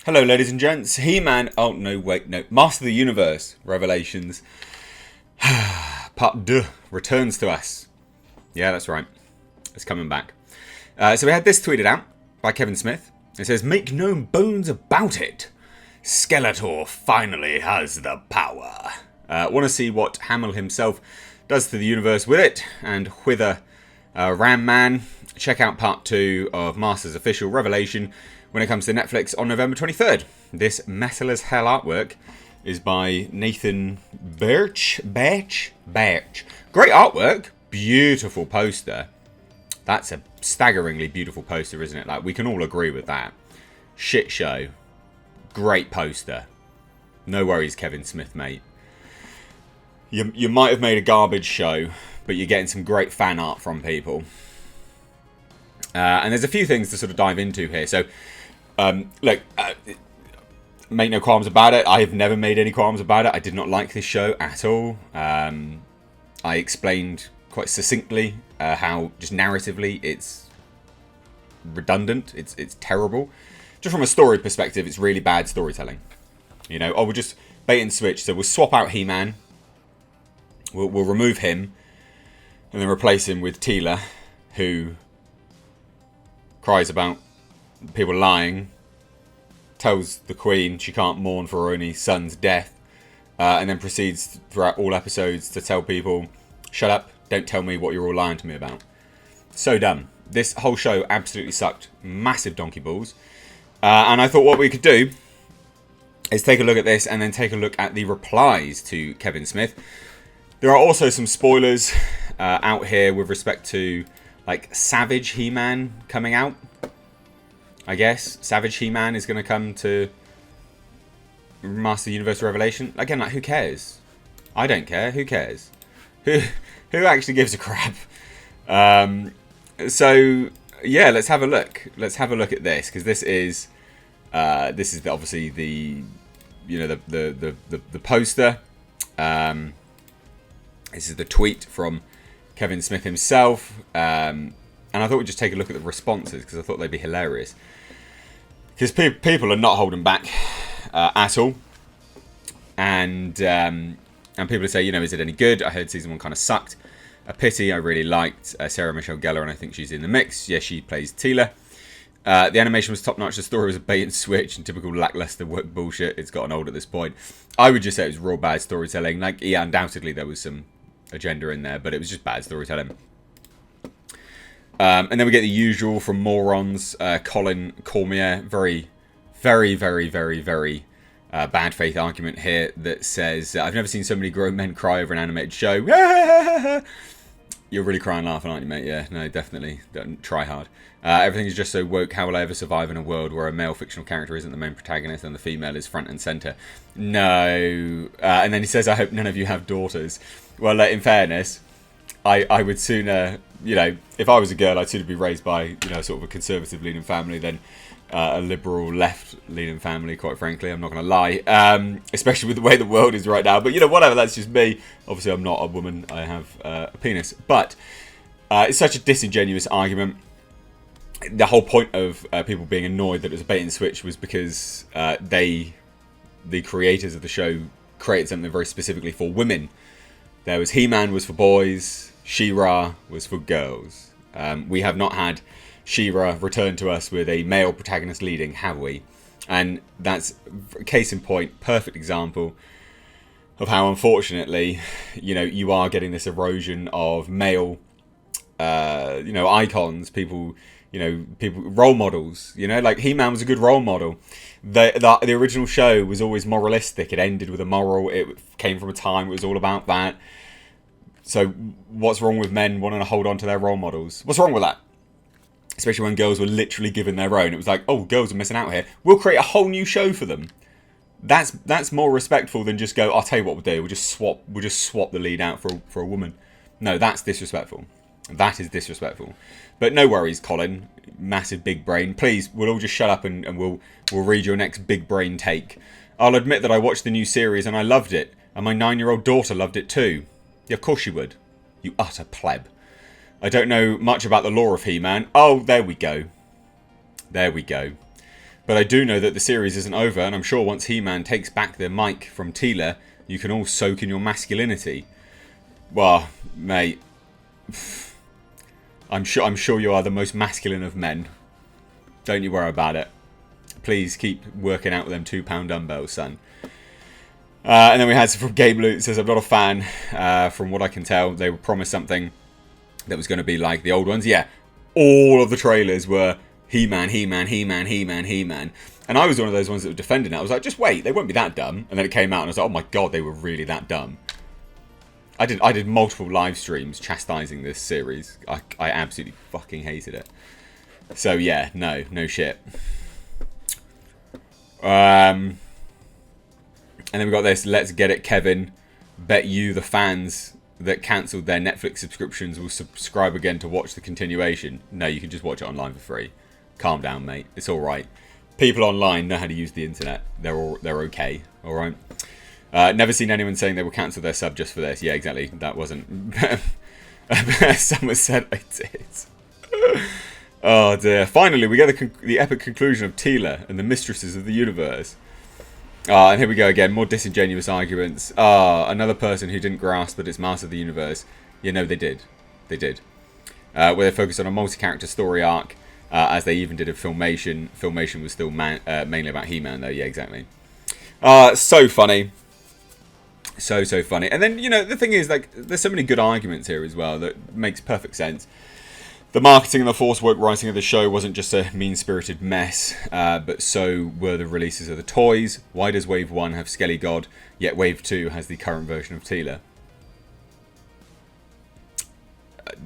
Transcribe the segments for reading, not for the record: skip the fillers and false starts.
Hello, ladies and gents. He-Man. Oh, no, wait, no. Master of the Universe Revelations. Part 2 returns to us. Yeah, that's right. It's coming back. So we had this tweeted out by Kevin Smith. It says, "Make no bones about it. Skeletor finally has the power." Want to see what Hamill himself does to the universe with it and whither Ram Man. Check out part 2 of Master's official Revelation when it comes to Netflix on November 23rd. This metal as hell artwork is by Nathan Birch. Great artwork. Beautiful poster. That's a staggeringly beautiful poster, isn't it? Like, we can all agree with that. Shit show. Great poster. No worries, Kevin Smith, mate. You might have made a garbage show, but you're getting some great fan art from people. And there's a few things to sort of dive into here. So, look, make no qualms about it. I have never made any qualms about it. I did not like this show at all. I explained quite succinctly how, just narratively, it's redundant. It's terrible. Just from a story perspective, it's really bad storytelling. You know, we'll just bait and switch. So we'll swap out He-Man. We'll remove him. And then replace him with Teela, who cries about people lying, tells the Queen she can't mourn for her only son's death, and then proceeds throughout all episodes to tell people, shut up, don't tell me what you're all lying to me about. So dumb. This whole show absolutely sucked massive donkey balls. And I thought what we could do is take a look at this and then take a look at the replies to Kevin Smith. There are also some spoilers out here with respect to, like, Savage He-Man coming out. I guess Savage He-Man is going to come to Master Universe Revelation. Again, like, who cares? I don't care. Who cares? Who actually gives a crap? So yeah, let's have a look. Let's have a look at this, because this is obviously the the poster. This is the tweet from Kevin Smith himself, and I thought we'd just take a look at the responses, because I thought they'd be hilarious. Because people are not holding back at all, and people say, you know, is it any good? I heard season 1 kind of sucked. A pity. I really liked Sarah Michelle Gellar, and I think she's in the mix. Yeah, she plays Teela. The animation was top notch. The story was a bait and switch and typical lackluster work bullshit. It's gotten old at this point. I would just say it was raw bad storytelling. Like, yeah, undoubtedly there was some agenda in there, but it was just bad storytelling. And then we get the usual from morons. Colin Cormier, very bad faith argument here that says, I've never seen so many grown men cry over an animated show. You're really crying laughing, aren't you, mate? Yeah, no, definitely. Don't try hard. Everything is just so woke. How will I ever survive in a world where a male fictional character isn't the main protagonist and the female is front and centre? No. And then he says, I hope none of you have daughters. Well, in fairness, I would sooner, you know, if I was a girl, I'd sooner be raised by, you know, sort of a conservative leaning family than a liberal left leaning family, quite frankly. I'm not going to lie. Especially with the way the world is right now. But, you know, whatever, that's just me. Obviously, I'm not a woman. I have a penis. But it's such a disingenuous argument. The whole point of people being annoyed that it was a bait and switch was because the creators of the show, created something very specifically for women. There was He-Man was for boys, She-Ra was for girls. We have not had She-Ra return to us with a male protagonist leading, have we? And that's, case in point, perfect example of how, unfortunately, you know, you are getting this erosion of male, you know, icons, people, you know, role models. You know, like He-Man was a good role model. The original show was always moralistic. It ended with a moral. It came from a time it was all about that. So what's wrong with men wanting to hold on to their role models? What's wrong with that? Especially when girls were literally given their own. It was like, oh, girls are missing out here. We'll create a whole new show for them. That's more respectful than just go, I'll tell you what we'll do. We'll just swap the lead out for a woman. No, that's disrespectful. That is disrespectful. But no worries, Colin. Massive big brain. Please, we'll all just shut up and we'll read your next big brain take. I'll admit that I watched the new series and I loved it. And my 9-year-old daughter loved it too. Yeah, of course she would. You utter pleb. I don't know much about the lore of He-Man. Oh, there we go. There we go. But I do know that the series isn't over, and I'm sure once He-Man takes back the mic from Teela, you can all soak in your masculinity. Well, mate, I'm sure you are the most masculine of men. Don't you worry about it. Please keep working out with them 2-pound dumbbells, son. And then we had some from Gabe Lute. Says, I'm not a fan. From what I can tell, they were promised something that was going to be like the old ones. Yeah, all of the trailers were He-Man, He-Man, He-Man, He-Man, He-Man. And I was one of those ones that were defending it. I was like, just wait, they won't be that dumb. And then it came out and I was like, oh my god, they were really that dumb. I did multiple live streams chastising this series. I absolutely fucking hated it. So yeah, no shit. And then we got this, let's get it, Kevin. Bet you the fans that cancelled their Netflix subscriptions will subscribe again to watch the continuation. No, you can just watch it online for free. Calm down, mate. It's alright. People online know how to use the internet. They're okay, alright? Never seen anyone saying they will cancel their sub just for this. Yeah, exactly. That wasn't... Someone said I did. Oh dear. Finally, we get the epic conclusion of Teela and the mistresses of the universe. And here we go again. More disingenuous arguments. Another person who didn't grasp that it's Master of the Universe. You know, they did. They did. Where they focused on a multi-character story arc, as they even did in Filmation. Filmation was still mainly about He-Man, though. Yeah, exactly. So funny. So funny. And then, you know, the thing is, like, there's so many good arguments here as well that makes perfect sense. The marketing and the force-work writing of the show wasn't just a mean-spirited mess, but so were the releases of the toys. Why does Wave 1 have Skelly God, yet Wave 2 has the current version of Teela?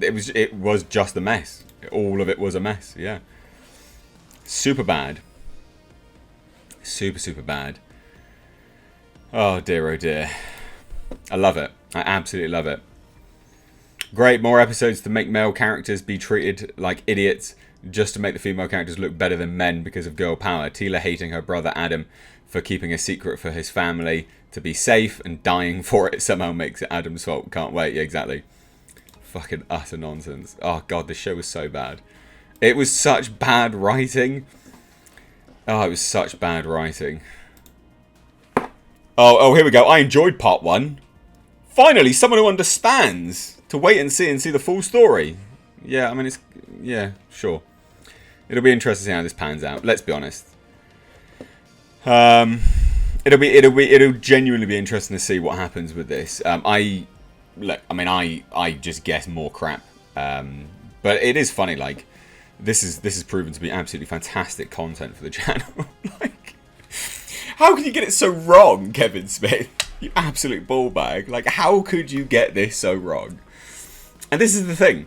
It was just a mess. All of it was a mess, yeah. Super bad. Super bad. Oh dear, oh dear. I love it. I absolutely love it. Great, more episodes to make male characters be treated like idiots just to make the female characters look better than men because of girl power. Teela hating her brother Adam for keeping a secret for his family to be safe and dying for it somehow makes it Adam's fault. Can't wait. Yeah, exactly. Fucking utter nonsense. Oh god, this show was so bad. It was such bad writing. Oh, it was such bad writing. Oh, here we go. I enjoyed part 1. Finally, someone who understands. To wait and see the full story. Yeah, I mean, it's... Yeah, sure. It'll be interesting to see how this pans out. Let's be honest. It'll genuinely be interesting to see what happens with this. I just guess more crap. But it is funny, like, this is proven to be absolutely fantastic content for the channel. Like, how can you get it so wrong, Kevin Smith? You absolute ballbag. Like, how could you get this so wrong? And this is the thing.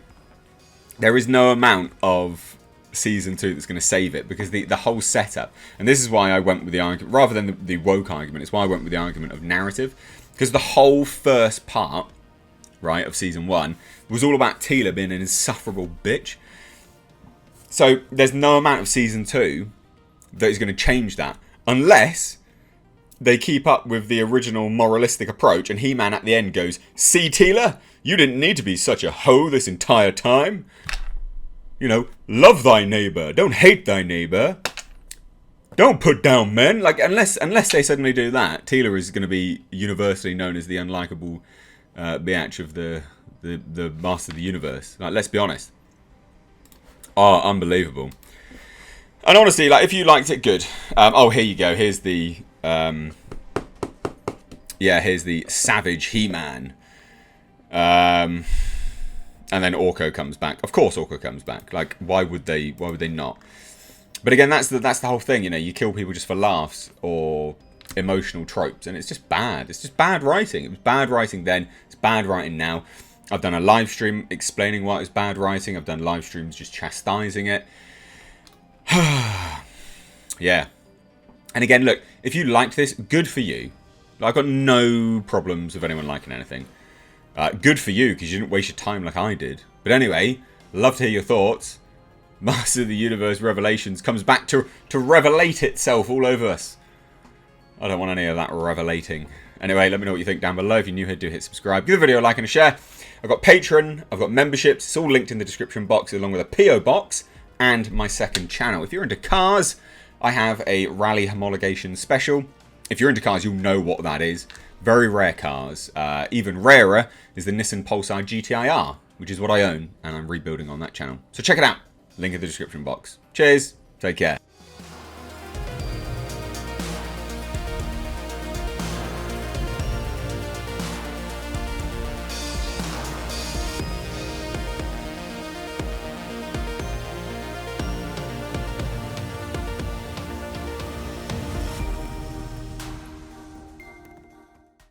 There is no amount of Season 2 that's going to save it. Because the whole setup... And this is why I went with the argument... Rather than the woke argument, it's why I went with the argument of narrative. Because the whole first part, right, of Season 1... was all about Teela being an insufferable bitch. So, there's no amount of Season 2 that is going to change that. Unless... they keep up with the original moralistic approach, and He-Man at the end goes, "See, Teela? You didn't need to be such a hoe this entire time. You know, love thy neighbour. Don't hate thy neighbour. Don't put down men." Like, unless they suddenly do that, Teela is going to be universally known as the unlikable biatch of the Master of the Universe. Like, let's be honest. Oh, unbelievable. And honestly, like, if you liked it, good. Oh, here you go. Here's the... here's the Savage He-Man. And then Orko comes back. Of course Orko comes back. Like, why would they not? But again, that's the whole thing, you know, you kill people just for laughs or emotional tropes, and it's just bad. It's just bad writing. It was bad writing then, it's bad writing now. I've done a live stream explaining why it's bad writing. I've done live streams just chastising it. Yeah. And again, look, if you liked this, good for you. I've got no problems with anyone liking anything. Good for you, because you didn't waste your time like I did. But anyway, love to hear your thoughts. Master of the Universe Revelations comes back to revelate itself all over us. I don't want any of that revelating. Anyway, let me know what you think down below. If you're new here, do hit subscribe. Give the video a like and a share. I've got Patreon, I've got memberships. It's all linked in the description box, along with a PO box and my second channel. If you're into cars, I have a Rally Homologation Special. If you're into cars, you'll know what that is. Very rare cars. Even rarer is the Nissan Pulsar GTI-R, which is what I own, and I'm rebuilding on that channel. So check it out. Link in the description box. Cheers. Take care.